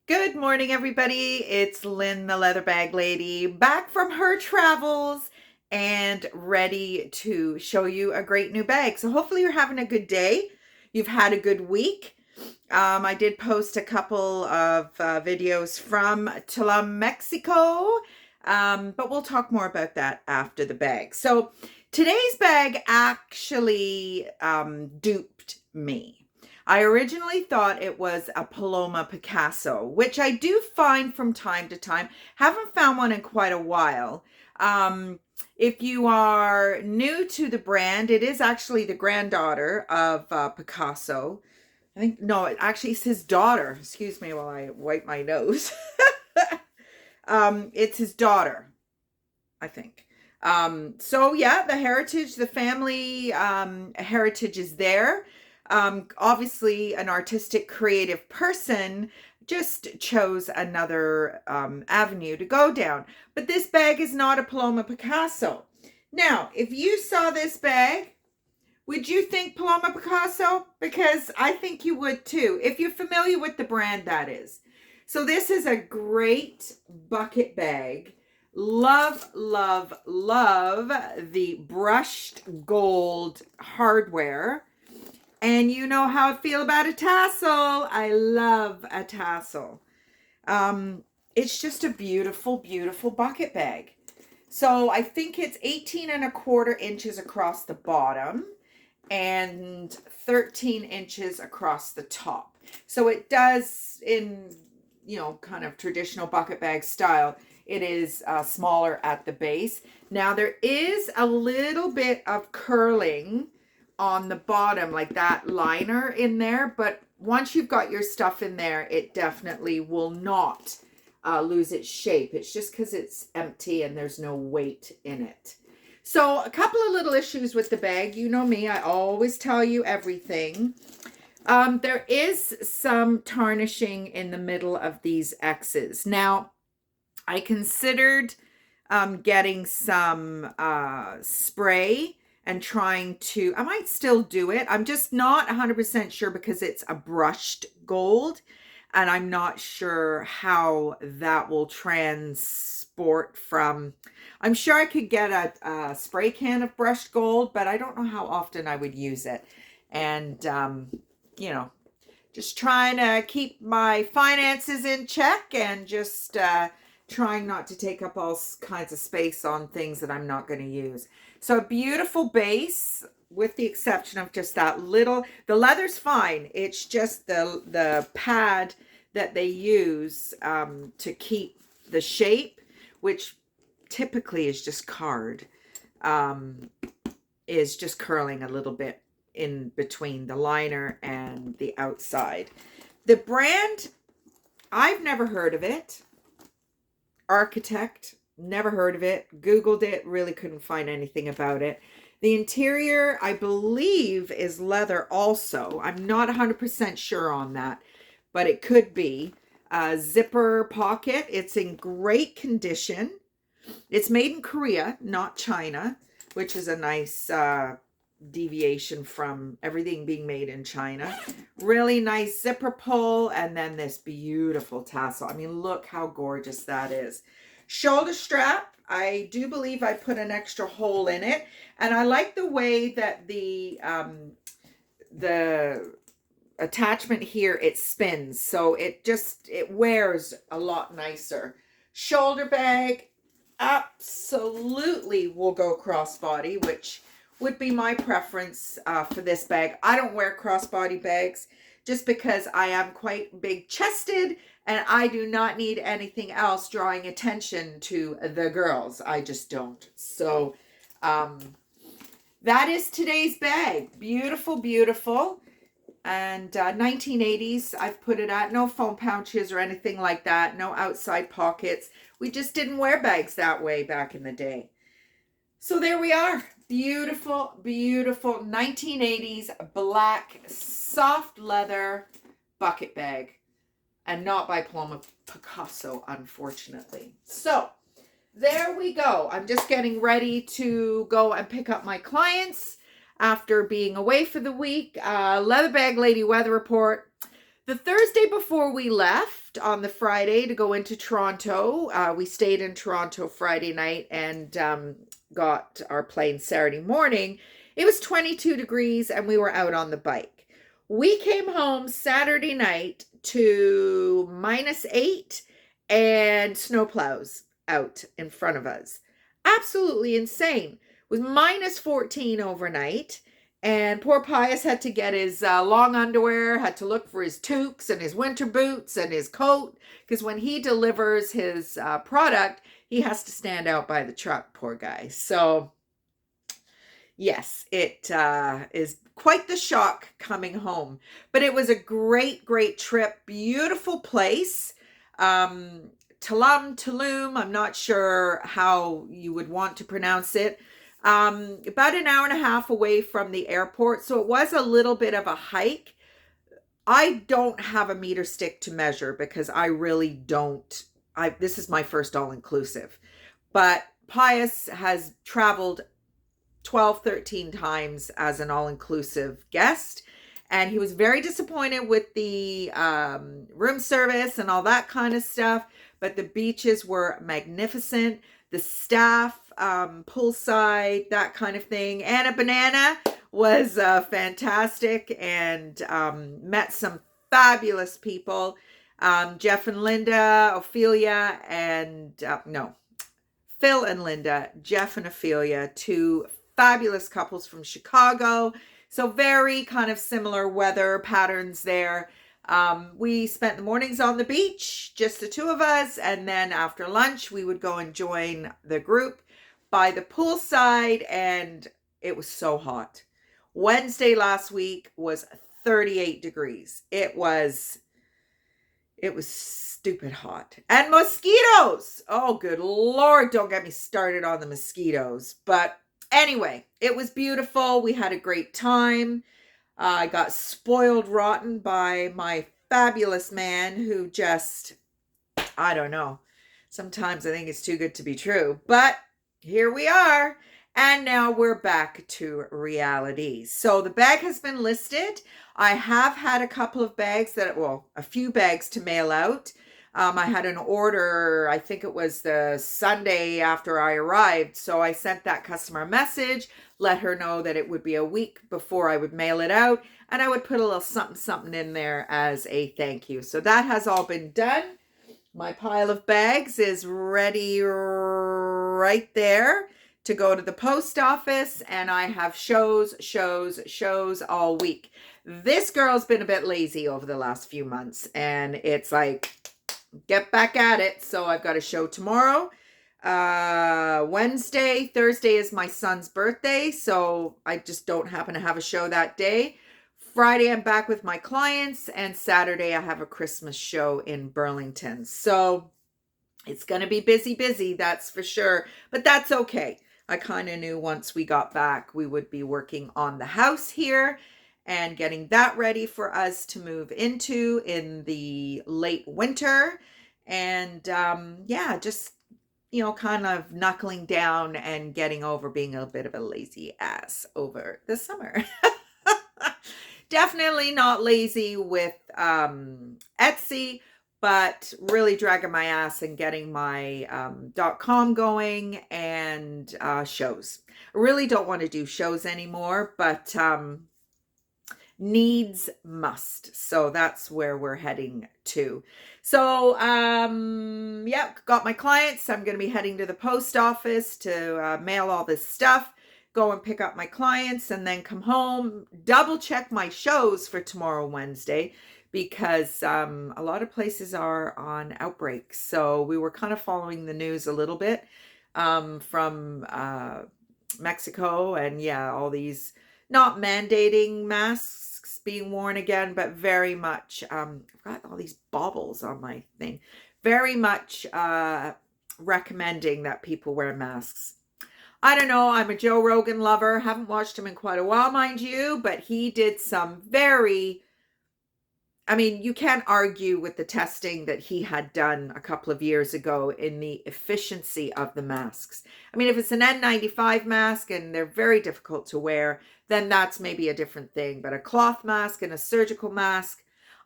Good morning, everybody. It's Lynn, the leather bag lady, back from her travels and ready to show you a great new bag. So hopefully you're having a good day. You've had a good week. I did post a couple of videos from Tulum, Mexico, but we'll talk more about that after the bag. So today's bag actually duped me. I originally thought it was a Paloma Picasso, which I do find from time to time. Haven't found one in quite a while. If you are new to the brand, it is actually the granddaughter of Picasso. I think, no, it actually is his daughter. Excuse me while I wipe my nose. It's his daughter, I think. So yeah, the heritage, the family heritage is there. Obviously, an artistic, creative person just chose another avenue to go down. But this bag is not a Paloma Picasso. Now, if you saw this bag, would you think Paloma Picasso? Because I think you would too, if you're familiar with the brand, that is. So this is a great bucket bag. Love, love, love the brushed gold hardware. And you know how I feel about a tassel. I love a tassel. It's just a beautiful, beautiful bucket bag. So I think it's 18 1/4 inches across the bottom and 13 inches across the top. So it does, in, kind of traditional bucket bag style, it is smaller at the base. Now there is a little bit of curling on the bottom, like that liner in there, but once you've got your stuff in there, it definitely will not lose its shape. It's just because it's empty and there's no weight in it. So a couple of little issues with the bag. You know me, I always tell you everything. There is some tarnishing in the middle of these X's. Now, I considered getting some spray and trying to, I might still do it. I'm just not 100% sure because it's a brushed gold and I'm not sure how that will transport from, I'm sure I could get a spray can of brushed gold, but I don't know how often I would use it. And, just trying to keep my finances in check and just trying not to take up all kinds of space on things that I'm not going to use. So a beautiful base, with the exception of just that little, the leather's fine. It's just the pad that they use to keep the shape, which typically is just card, is just curling a little bit in between the liner and the outside. The brand, I've never heard of it. Architect, never heard of it. Googled it, really couldn't find anything about it. The interior, I believe, is leather also. I'm not 100% sure on that, but it could be. Zipper pocket, it's in great condition. It's made in Korea, not China, which is a nice deviation from everything being made in China. Really nice zipper pull, and then this beautiful tassel. I mean, look how gorgeous that is. Shoulder strap, I do believe I put an extra hole in it, and I like the way that the attachment here, it spins, so it wears a lot nicer. Shoulder bag absolutely will go crossbody, which would be my preference for this bag. I don't wear crossbody bags just because I am quite big chested and I do not need anything else drawing attention to the girls. I just don't. So that is today's bag. Beautiful, beautiful. And 1980s, I've put it at. No phone pouches or anything like that. No outside pockets. We just didn't wear bags that way back in the day. So there we are. Beautiful, beautiful 1980s black soft leather bucket bag. And not by Paloma Picasso, unfortunately. So there we go. I'm just getting ready to go and pick up my clients after being away for the week. Leather bag lady weather report. The Thursday before we left on the Friday to go into Toronto, we stayed in Toronto Friday night and got our plane Saturday morning. It was 22 degrees and we were out on the bike. We came home Saturday night to -8 and snowplows out in front of us. Absolutely insane. It was -14 overnight. And poor Pius had to get his long underwear, had to look for his toques and his winter boots and his coat, because when he delivers his product, he has to stand out by the truck, poor guy. So, yes, it is quite the shock coming home. But it was a great, great trip. Beautiful place. Tulum, I'm not sure how you would want to pronounce it. About an hour and a half away from the airport. So it was a little bit of a hike. I don't have a meter stick to measure because I really don't. This is my first all-inclusive. But Pius has traveled 12, 13 times as an all-inclusive guest. And he was very disappointed with the room service and all that kind of stuff. But the beaches were magnificent. The staff, poolside, that kind of thing. Anna Banana was fantastic and met some fabulous people. Jeff and Linda, Ophelia, and Phil and Linda, Jeff and Ophelia, two fabulous couples from Chicago. So very kind of similar weather patterns there. We spent the mornings on the beach, just the two of us, and then after lunch we would go and join the group by the poolside, and it was so hot. Wednesday last week was 38 degrees. It was stupid hot. And mosquitoes! Oh, good Lord, don't get me started on the mosquitoes. But anyway, it was beautiful. We had a great time. I got spoiled rotten by my fabulous man who just, I don't know. Sometimes I think it's too good to be true. But here we are. And now we're back to reality. So the bag has been listed. I have had a couple of bags a few bags to mail out. I had an order, I think it was the Sunday after I arrived. So I sent that customer a message, let her know that it would be a week before I would mail it out. And I would put a little something, something in there as a thank you. So that has all been done. My pile of bags is ready right there to go to the post office. And I have shows all week. This girl's been a bit lazy over the last few months. And it's like, get back at it. So I've got a show tomorrow. Wednesday, Thursday is my son's birthday. So I just don't happen to have a show that day. Friday, I'm back with my clients. And Saturday, I have a Christmas show in Burlington. So it's going to be busy, that's for sure. But that's okay. I kind of knew once we got back, we would be working on the house here and getting that ready for us to move into in the late winter. And just, kind of knuckling down and getting over being a bit of a lazy ass over the summer. Definitely not lazy with Etsy, but really dragging my ass and getting my .com going and shows. I really don't want to do shows anymore, but needs must. So that's where we're heading to. So, got my clients. I'm going to be heading to the post office to mail all this stuff, go and pick up my clients, and then come home, double check my shows for tomorrow, Wednesday, because a lot of places are on outbreaks. So we were kind of following the news a little bit from Mexico, and all these not mandating masks being worn again, but very much, I've got all these baubles on my thing, very much recommending that people wear masks. I don't know, I'm a Joe Rogan lover, haven't watched him in quite a while, mind you, but he did some you can't argue with the testing that he had done a couple of years ago in the efficiency of the masks. If it's an N95 mask and they're very difficult to wear, then that's maybe a different thing. But a cloth mask and a surgical mask,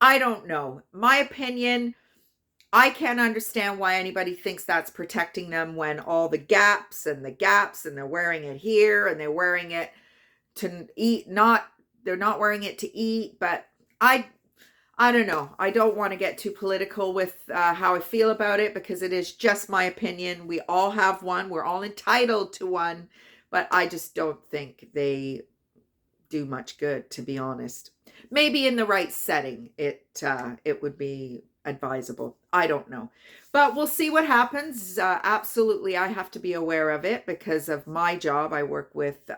I don't know. My opinion, I can't understand why anybody thinks that's protecting them when all the gaps, and they're wearing it here and they're wearing it to eat, not, they're not wearing it to eat, but I I don't know. I don't want to get too political with how I feel about it because it is just my opinion. We all have one. We're all entitled to one, but I just don't think they do much good, to be honest. Maybe in the right setting, it would be advisable. I don't know, but we'll see what happens. Absolutely, I have to be aware of it because of my job. I work with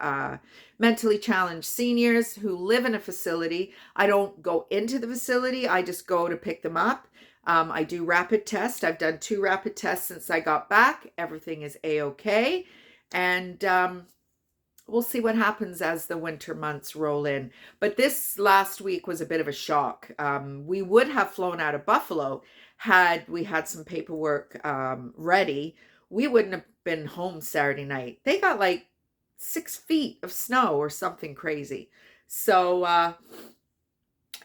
mentally challenged seniors who live in a facility. I don't go into the facility. I just go to pick them up. I do rapid tests. I've done 2 rapid tests since I got back. Everything is a-okay, and we'll see what happens as the winter months roll in. But this last week was a bit of a shock. We would have flown out of Buffalo had we had some paperwork ready. We wouldn't have been home Saturday night. They got like 6 feet of snow or something crazy. So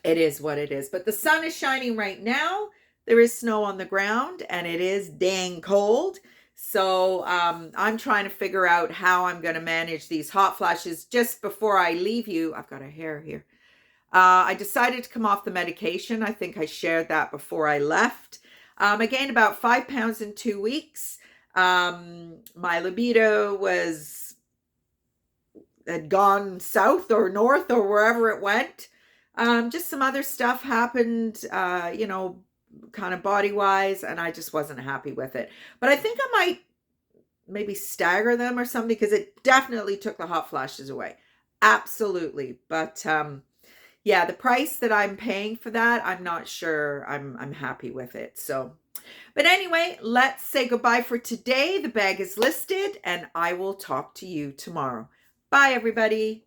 it is what it is. But the sun is shining right now. There is snow on the ground and it is dang cold. So I'm trying to figure out how I'm going to manage these hot flashes. Just before I leave you, I've got a hair here. I decided to come off the medication. I think I shared that before I left. I gained about 5 pounds in 2 weeks. My libido had gone south or north or wherever it went. Just some other stuff happened, kind of body wise, and I just wasn't happy with it. But I think I might maybe stagger them or something because it definitely took the hot flashes away. Absolutely. But yeah, the price that I'm paying for that, I'm not sure I'm happy with it. So, but anyway, let's say goodbye for today. The bag is listed and I will talk to you tomorrow. Bye, everybody.